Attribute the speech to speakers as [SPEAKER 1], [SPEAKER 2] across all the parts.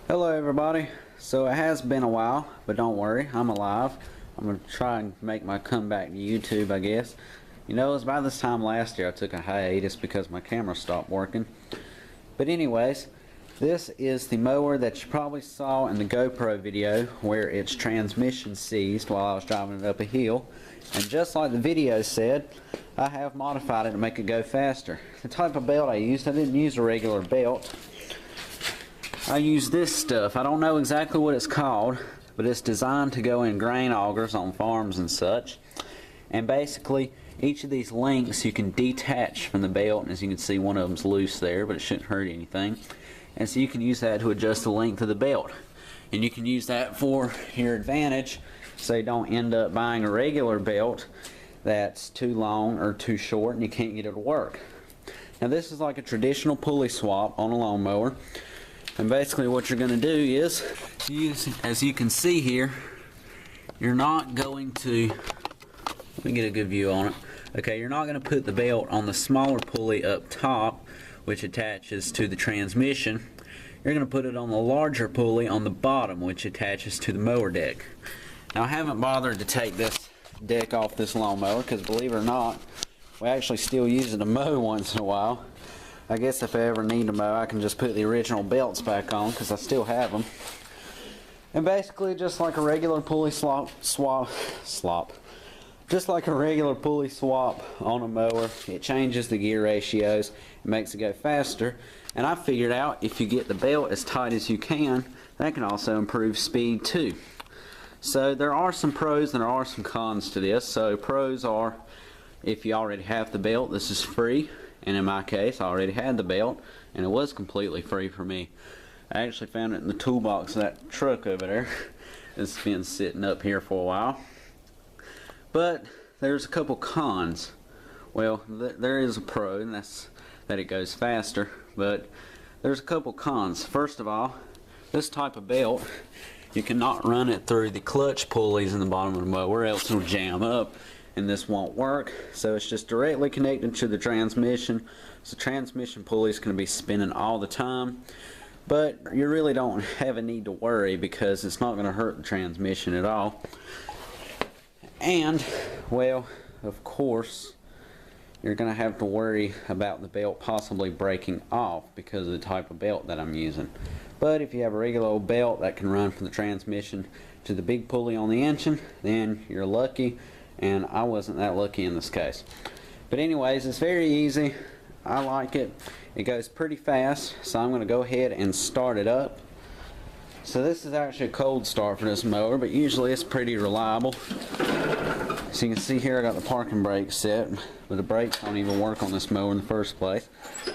[SPEAKER 1] Hello everybody. So it has been a while, but don't worry, I'm alive. I'm going to try and make my comeback to YouTube, I guess. You know, it was about this time last year I took a hiatus because my camera stopped working. But anyways, this is the mower that you probably saw in the GoPro video where its transmission seized while I was driving it up a hill. And just like the video said, I have modified it to make it go faster. The type of belt I used, I didn't use a regular belt. I use this stuff. I don't know exactly what it's called, but it's designed to go in grain augers on farms and such. And basically, each of these links you can detach from the belt, and as you can see, one of them's loose there, but it shouldn't hurt anything. And so you can use that to adjust the length of the belt. And you can use that for your advantage, so you don't end up buying a regular belt that's too long or too short and you can't get it to work. Now this is like a traditional pulley swap on a lawnmower. And basically what you're going to do is, as you can see here, you're not going to, let me get a good view on it. Okay, you're not going to put the belt on the smaller pulley up top, which attaches to the transmission. You're going to put it on the larger pulley on the bottom, which attaches to the mower deck. Now I haven't bothered to take this deck off this lawnmower because, believe it or not, we actually still use it to mow once in a while. I guess if I ever need to mow, I can just put the original belts back on because I still have them. And basically, just like a regular pulley just like a regular pulley swap on a mower, it changes the gear ratios, it makes it go faster. And I figured out if you get the belt as tight as you can, that can also improve speed too. So there are some pros and there are some cons to this. So pros are, if you already have the belt, this is free. And in my case, I already had the belt, and it was completely free for me. I actually found it in the toolbox of that truck over there. It's been sitting up here for a while. But there's a couple cons. Well, there is a pro, and that's that it goes faster. But there's a couple cons. First of all, this type of belt, you cannot run it through the clutch pulleys in the bottom of the mower, else it'll jam up. And this won't work, so it's just directly connected to the transmission. So transmission pulley is going to be spinning all the time, but you really don't have a need to worry because it's not going to hurt the transmission at all. And, well, of course, you're going to have to worry about the belt possibly breaking off because of the type of belt that I'm using. But if you have a regular old belt that can run from the transmission to the big pulley on the engine, then you're lucky. And I wasn't that lucky in this case. But anyways, it's very easy. I like it. It goes pretty fast, so I'm going to go ahead and start it up. So this is actually a cold start for this mower, but usually it's pretty reliable. So you can see here I got the parking brake set, but the brakes don't even work on this mower in the first place.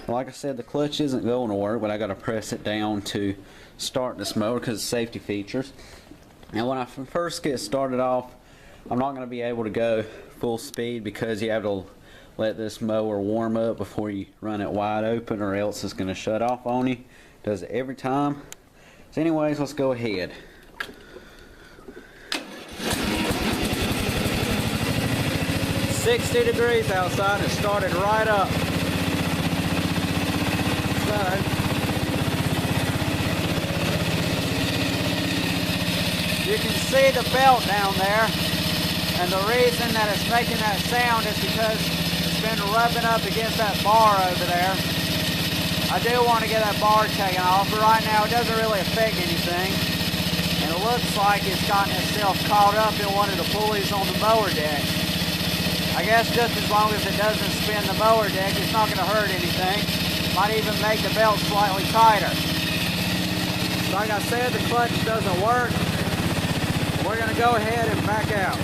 [SPEAKER 1] Like I said, the clutch isn't going to work, but I got to press it down to start this mower because of safety features. And when I first get started off, I'm not going to be able to go full speed because you have to let this mower warm up before you run it wide open, or else it's going to shut off on you. It does it every time. So anyways, let's go ahead. It's 60 degrees outside and it started right up. So you can see the belt down there. And the reason that it's making that sound is because it's been rubbing up against that bar over there. I do want to get that bar taken off, but right now it doesn't really affect anything. And it looks like it's gotten itself caught up in one of the pulleys on the mower deck. I guess just as long as it doesn't spin the mower deck, it's not going to hurt anything. Might even make the belt slightly tighter. So like I said, the clutch doesn't work. We're going to go ahead and back out.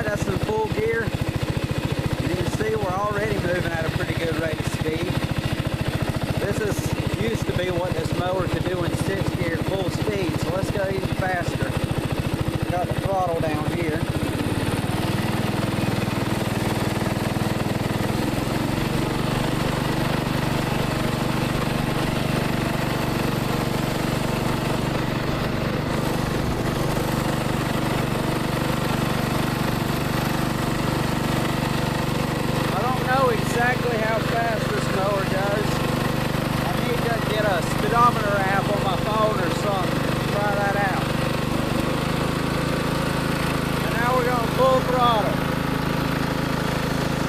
[SPEAKER 1] That's in full gear. You can see we're already moving at a pretty good rate of speed. This used to be
[SPEAKER 2] speedometer app on my phone or something. Try that out. And now we're going full throttle.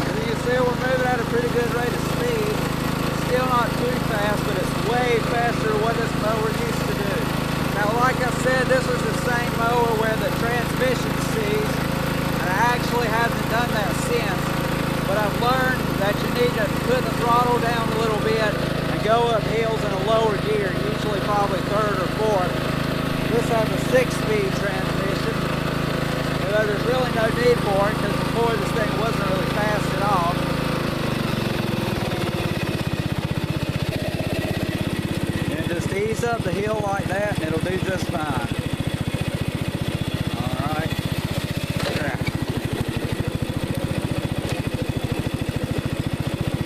[SPEAKER 2] As you can see, we're moving at a pretty good rate of speed. It's still not too fast, but it's way faster than what this mower used to do. Now, like I said, this was the same mower where the transmission seized, and I actually haven't done that since. But I've learned that you need to put the throttle down a little bit and go up hills in a lower gear, usually probably third or fourth. This has a 6-speed transmission, although there's really no need for it because before this thing wasn't really fast at all. And just ease up the hill like that and it'll do just fine. Alright.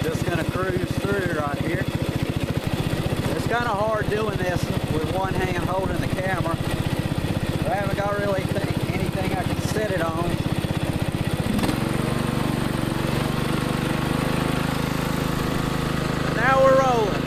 [SPEAKER 2] Just gonna cruise through right here. It's kind of hard doing this with one hand holding the camera. I haven't got really anything I can set it on. Now we're rolling.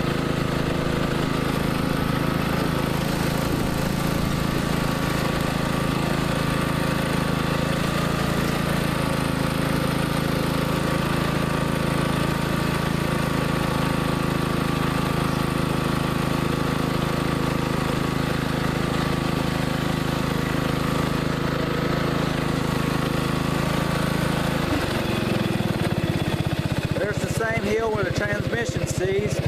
[SPEAKER 2] Hill where the transmission seized.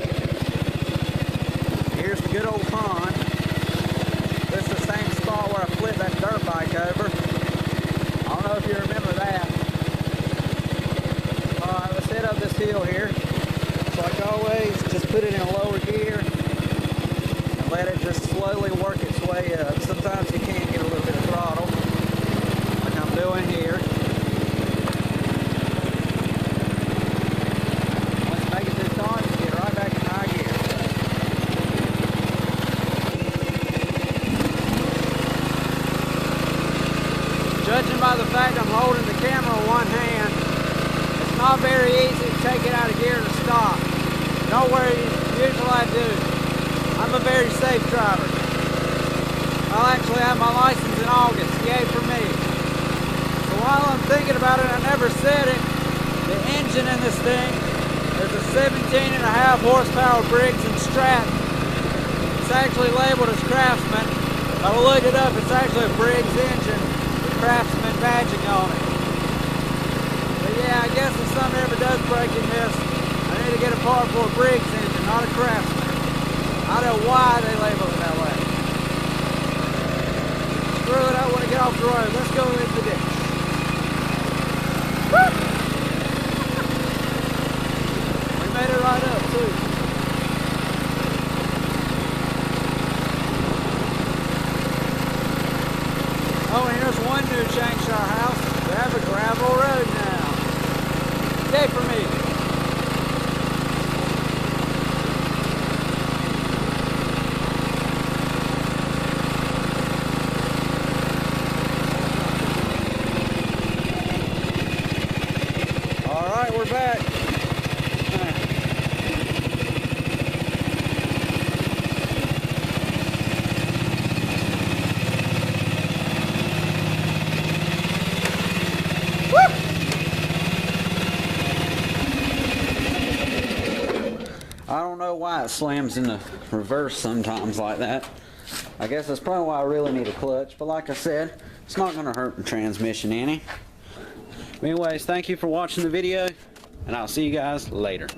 [SPEAKER 2] Here's the good old pond. This is the same spot where I flipped that dirt bike over. I don't know if you remember that. Alright, let's head up this hill here. So like always, just put it in a lower gear and let it just slowly work its way up. Sometimes you can get a little bit of throttle, like I'm doing here. Judging by the fact I'm holding the camera in one hand, it's not very easy to take it out of gear to stop. Don't worry, usually I do. I'm a very safe driver. I'll actually have my license in August, yay for me. So while I'm thinking about it, I never said it, the engine in this thing is a 17.5 horsepower Briggs & Stratton. It's actually labeled as Craftsman. I looked it up, it's actually a Briggs engine. Craftsman badging on it. But yeah, I guess if something ever does break in this, I need to get a part for a Briggs engine, not a Craftsman. I don't know why they label it that way. Screw it, I want to get off the road. Let's go into the ditch. Woo! We made it right up too. Oh, and here's one new change to our house. We have a gravel road now. Yay for me. All right, we're back. I don't know why it slams in the reverse sometimes like that. I guess that's probably why I really need a clutch. But like I said, it's not going to hurt the transmission any. Anyways, thank you for watching the video, and I'll see you guys later.